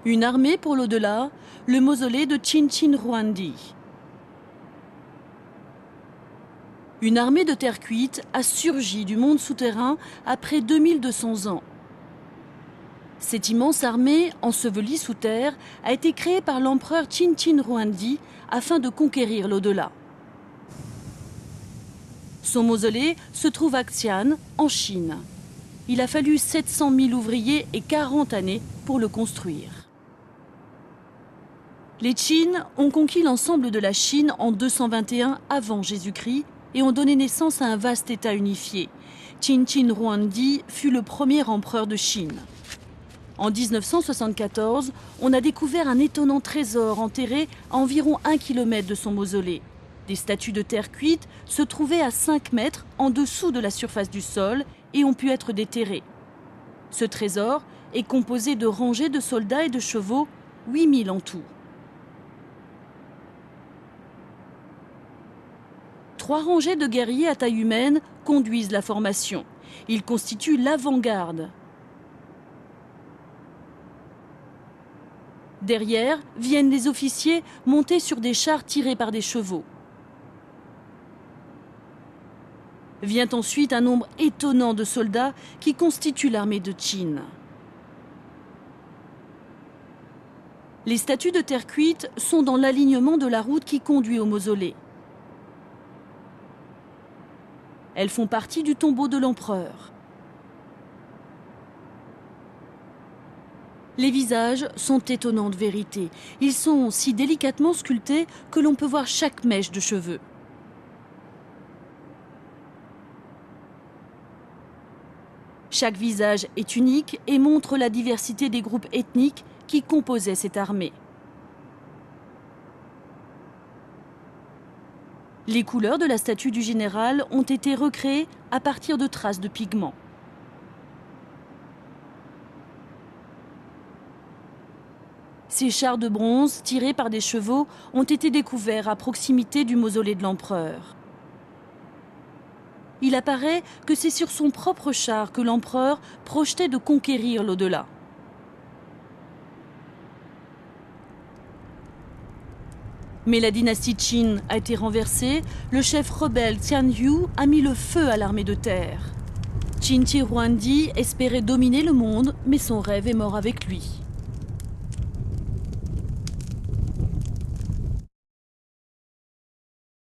Une armée pour l'au-delà, le mausolée de Chin Chin Huangdi. Une armée de terre cuite a surgi du monde souterrain après 2200 ans. Cette immense armée, ensevelie sous terre, a été créée par l'empereur Chin Chin Huangdi afin de conquérir l'au-delà. Son mausolée se trouve à Xi'an, en Chine. Il a fallu 700 000 ouvriers et 40 années pour le construire. Les Qin ont conquis l'ensemble de la Chine en 221 avant Jésus-Christ et ont donné naissance à un vaste État unifié. Chin Chin Huangdi fut le premier empereur de Chine. En 1974, on a découvert un étonnant trésor enterré à environ 1 km de son mausolée. Des statues de terre cuite se trouvaient à 5 mètres en dessous de la surface du sol et ont pu être déterrées. Ce trésor est composé de rangées de soldats et de chevaux, 8000 en tout. 3 rangées de guerriers à taille humaine conduisent la formation. Ils constituent l'avant-garde. Derrière viennent les officiers montés sur des chars tirés par des chevaux. Vient ensuite un nombre étonnant de soldats qui constituent l'armée de Qin. Les statues de terre cuite sont dans l'alignement de la route qui conduit au mausolée. Elles font partie du tombeau de l'empereur. Les visages sont étonnants de vérité. Ils sont si délicatement sculptés que l'on peut voir chaque mèche de cheveux. Chaque visage est unique et montre la diversité des groupes ethniques qui composaient cette armée. Les couleurs de la statue du général ont été recréées à partir de traces de pigments. Ces chars de bronze tirés par des chevaux ont été découverts à proximité du mausolée de l'empereur. Il apparaît que c'est sur son propre char que l'empereur projetait de conquérir l'au-delà. Mais la dynastie Qin a été renversée, le chef rebelle Tian Yu a mis le feu à l'armée de terre. Chin Chin Huangdi espérait dominer le monde, mais son rêve est mort avec lui.